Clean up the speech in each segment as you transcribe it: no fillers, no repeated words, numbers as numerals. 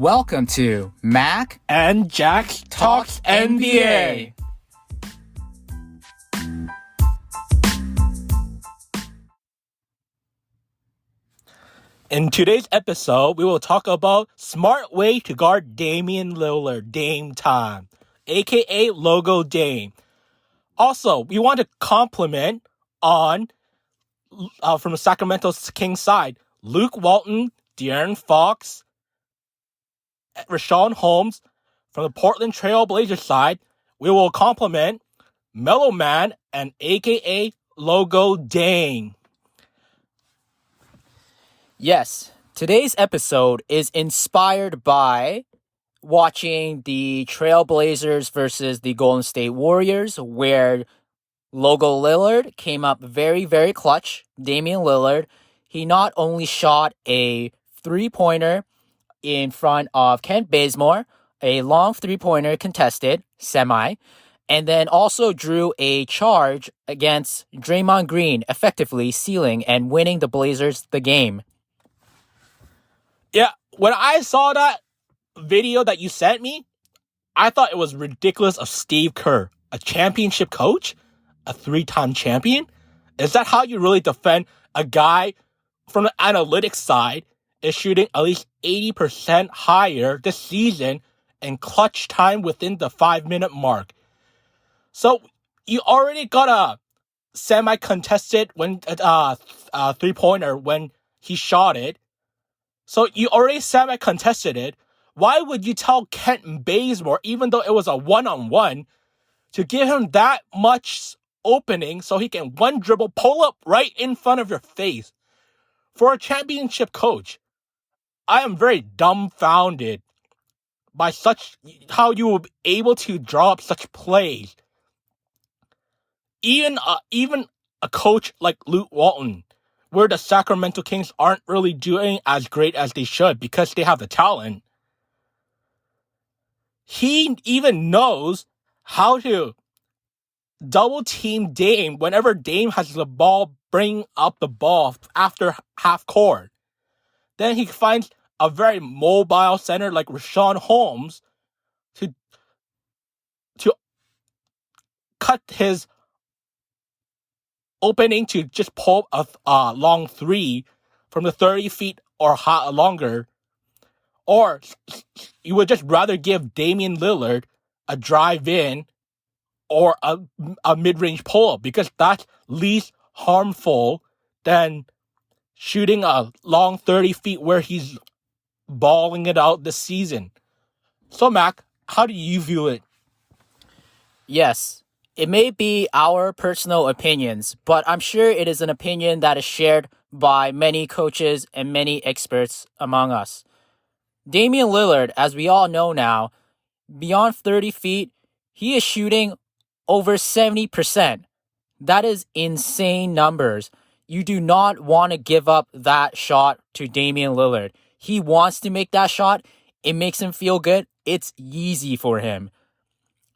Welcome to Mac and Jack Talks NBA. In today's episode, we will talk about smart way to guard Damian Lillard, Dame time, aka Logo Dame. Also, we want to compliment on from the Sacramento Kings side, Luke Walton, De'Aaron Fox, Richaun Holmes. From the Portland Trail Blazers side, we will compliment Mellow Man and aka Logo Dame. Yes, today's episode is inspired by watching the Trailblazers versus the Golden State Warriors, where Logo Lillard came up very, very clutch. Damian Lillard, he not only shot a three-pointer in front of Kent Bazemore, a long three-pointer contested, semi, and then also drew a charge against Draymond Green, effectively sealing and winning the Blazers the game. Yeah, when I saw that video that you sent me, I thought it was ridiculous of Steve Kerr, a championship coach, a three-time champion. Is that how you really defend a guy from the analytics side is shooting at least 80% higher this season in clutch time within the 5-minute mark? So you already got a semi-contested three-pointer when he shot it. So you already semi-contested it. Why would you tell Kent Bazemore, even though it was a one-on-one, to give him that much opening so he can one dribble pull up right in front of your face? For a championship coach, I am very dumbfounded by how you were able to draw up such plays. Even a coach like Luke Walton, where the Sacramento Kings aren't really doing as great as they should because they have the talent. He even knows how to double team Dame whenever Dame has the ball, bring up the ball after half court. Then he finds a very mobile center like Richaun Holmes to cut his opening to just pull a long three from the 30 feet or longer. Or you would just rather give Damian Lillard a drive in or a mid-range pull-up because that's least harmful than shooting a long 30 feet where he's balling it out this season. So, Mac, how do you view it? Yes, it may be our personal opinions, but I'm sure it is an opinion that is shared by many coaches and many experts among us. Damian Lillard, as we all know now, beyond 30 feet, he is shooting over 70%. That is insane numbers. You do not want to give up that shot to Damian Lillard. He wants to make that shot. It makes him feel good. It's easy for him.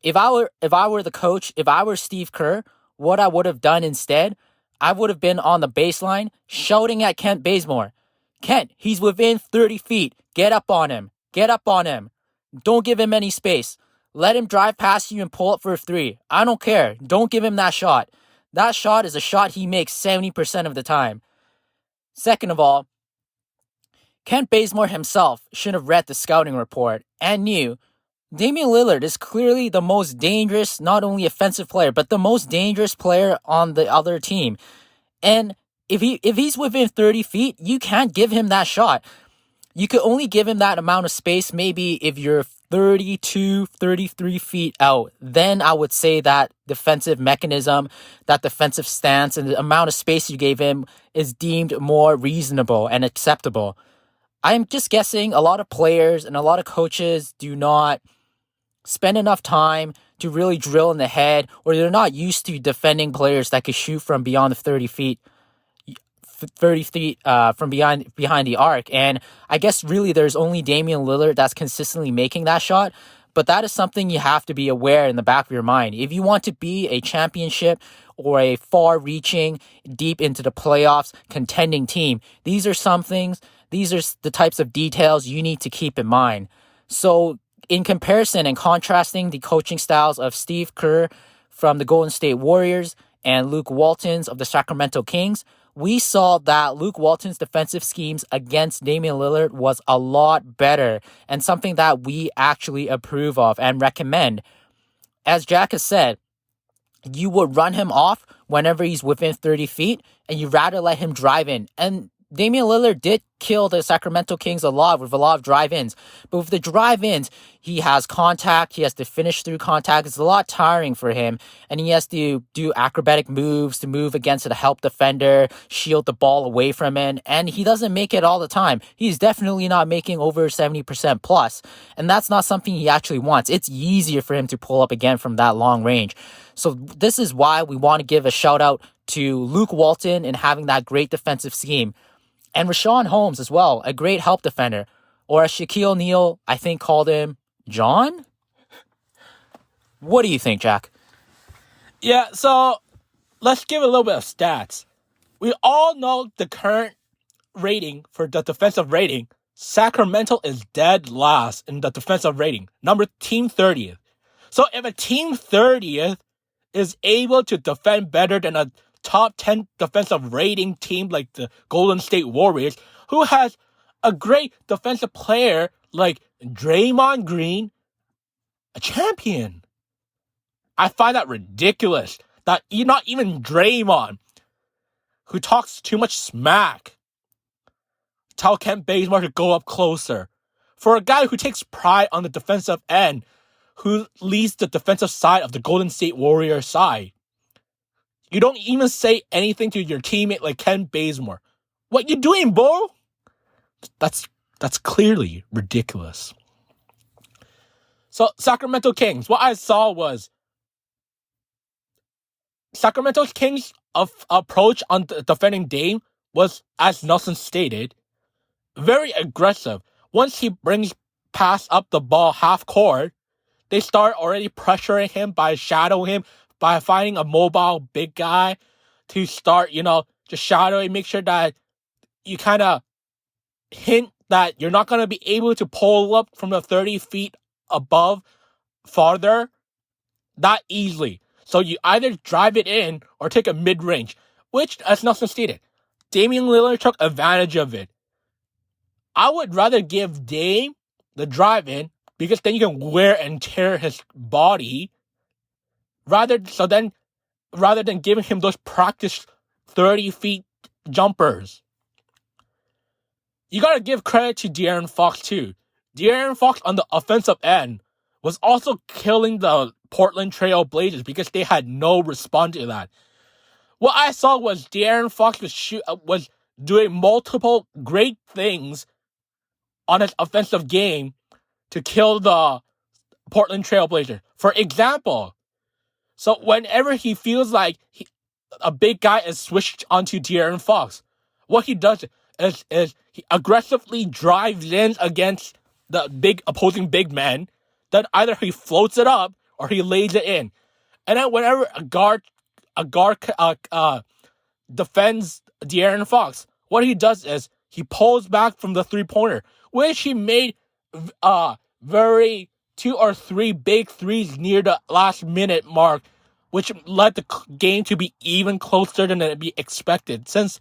If I were the coach, if I were Steve Kerr, what I would have done instead, I would have been on the baseline shouting at Kent Bazemore. Kent, he's within 30 feet. Get up on him. Get up on him. Don't give him any space. Let him drive past you and pull up for a three. I don't care. Don't give him that shot. That shot is a shot he makes 70% of the time. Second of all, Kent Bazemore himself should have read the scouting report and knew Damian Lillard is clearly the most dangerous, not only offensive player, but the most dangerous player on the other team. And if he's within 30 feet, you can't give him that shot. You could only give him that amount of space maybe if you're 32, 33 feet out. Then I would say that defensive mechanism, that defensive stance, and the amount of space you gave him is deemed more reasonable and acceptable. I'm just guessing a lot of players and a lot of coaches do not spend enough time to really drill in the head, or they're not used to defending players that could shoot from beyond the 30 feet from behind the arc. And I guess really there's only Damian Lillard that's consistently making that shot. But that is something you have to be aware in the back of your mind. If you want to be a championship or a far-reaching, deep into the playoffs, contending team, these are some things these are the types of details you need to keep in mind. So in comparison and contrasting the coaching styles of Steve Kerr from the Golden State Warriors and Luke Walton's of the Sacramento Kings, we saw that Luke Walton's defensive schemes against Damian Lillard was a lot better and something that we actually approve of and recommend. As Jack has said, you would run him off whenever he's within 30 feet, and you'd rather let him drive in. And Damian Lillard did kill the Sacramento Kings a lot with a lot of drive-ins. But with the drive-ins, he has contact. He has to finish through contact. It's a lot tiring for him. And he has to do acrobatic moves to move against a help defender, shield the ball away from him. And he doesn't make it all the time. He's definitely not making over 70% plus. And that's not something he actually wants. It's easier for him to pull up again from that long range. So this is why we want to give a shout out to Luke Walton in having that great defensive scheme. And Rashawn Holmes as well, a great help defender. Or as Shaquille O'Neal, I think, called him John? What do you think, Jack? Yeah, so let's give a little bit of stats. We all know the current rating for the defensive rating. Sacramento is dead last in the defensive rating. Team 30th. So if a team 30th is able to defend better than a top 10 defensive rating team like the Golden State Warriors, who has a great defensive player like Draymond Green, a champion. I find that ridiculous that not even Draymond, who talks too much smack, tell Kent Bazemore to go up closer. For a guy who takes pride on the defensive end, who leads the defensive side of the Golden State Warriors side, you don't even say anything to your teammate like Ken Bazemore. What you doing, bro? That's clearly ridiculous. So, Sacramento Kings. What I saw was Sacramento Kings' approach on defending Dame was, as Nelson stated, very aggressive. Once he brings pass up the ball half court, they start already pressuring him by shadowing him, by finding a mobile big guy to start, just shadowing, make sure that you kind of hint that you're not going to be able to pull up from the 30 feet above farther that easily. So you either drive it in or take a mid-range, which, as Nelson stated, Damian Lillard took advantage of it. I would rather give Dame the drive-in because then you can wear and tear his body rather than giving him those practice 30 feet jumpers. You gotta give credit to De'Aaron Fox too. De'Aaron Fox on the offensive end was also killing the Portland Trail Blazers because they had no response to that. What I saw was De'Aaron Fox was doing multiple great things on his offensive game to kill the Portland Trail Blazers. For example, so whenever he feels like a big guy is switched onto De'Aaron Fox, what he does is he aggressively drives in against the opposing big man. Then either he floats it up or he lays it in. And then whenever a guard defends De'Aaron Fox, what he does is he pulls back from the three-pointer, which he made very 2 or 3 big threes near the last minute mark, which led the game to be even closer than it be expected, since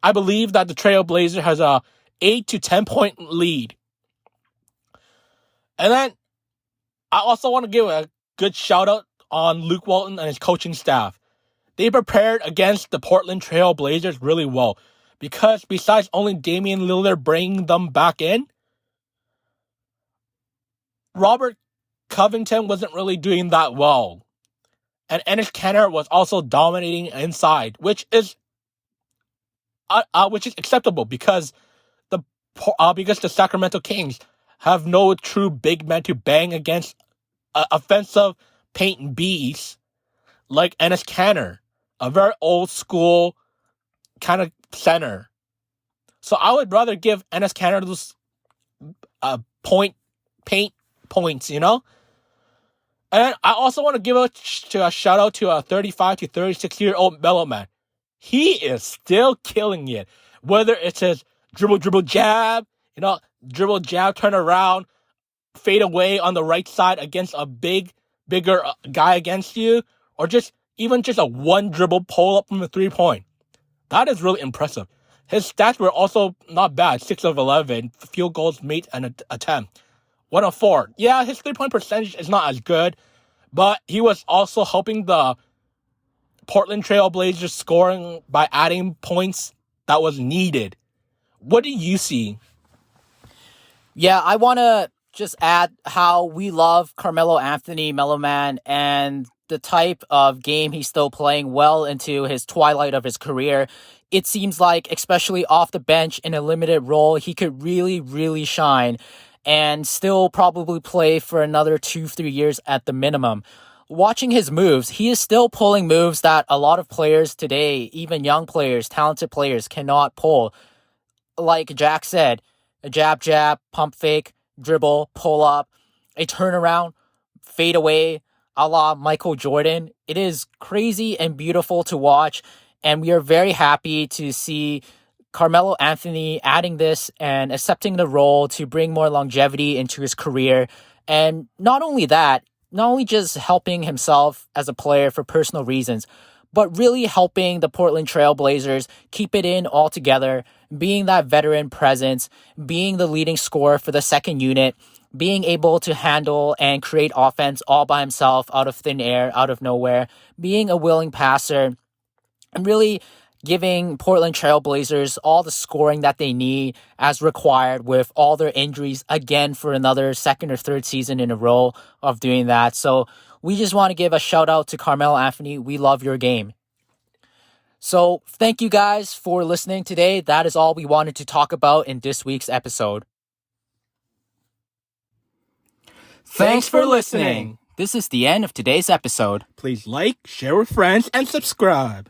I believe that the Trailblazer has a 8 to 10 point lead. And then I also want to give a good shout out on Luke Walton and his coaching staff. They prepared against the Portland Trail Blazers really well, because besides only Damian Lillard bringing them back in, Robert Covington wasn't really doing that well. And Enes Kanter was also dominating inside, which is acceptable because the Sacramento Kings have no true big men to bang against offensive paint beasts like Enes Kanter, a very old school kind of center. So I would rather give Enes Kanter those paint points, And I also want to give a shout out to a 35 to 36-year-old Mellow Man. He is still killing it. Whether it's his dribble, jab, dribble, jab, turn around, fade away on the right side against a bigger guy against you, or even just a one dribble pull up from the 3-point. That is really impressive. His stats were also not bad. 6 of 11 field goals made an attempt. 1 of 4. Yeah, his 3-point percentage is not as good, but he was also helping the Portland Trail Blazers scoring by adding points that was needed. What do you see? Yeah, I want to just add how we love Carmelo Anthony, Mellow Man, and the type of game he's still playing well into his twilight of his career. It seems like, especially off the bench in a limited role, he could really, really shine and still probably play for another 2-3 years at the minimum. Watching his moves, he is still pulling moves that a lot of players today, even young players, talented players, cannot pull. Like Jack said, a jab, pump fake, dribble, pull up, a turnaround, fade away, a la Michael Jordan. It is crazy and beautiful to watch, and we are very happy to see Carmelo Anthony adding this and accepting the role to bring more longevity into his career. And not only that, not only just helping himself as a player for personal reasons, but really helping the Portland Trail Blazers keep it in all together, being that veteran presence, being the leading scorer for the second unit, being able to handle and create offense all by himself out of thin air, out of nowhere, being a willing passer, and really giving Portland Trail Blazers all the scoring that they need as required with all their injuries again for another second or third season in a row of doing that. So we just want to give a shout out to Carmelo Anthony. We love your game. So thank you guys for listening today. That is all we wanted to talk about in this week's episode. Thanks for listening. This is the end of today's episode. Please like, share with friends, and subscribe.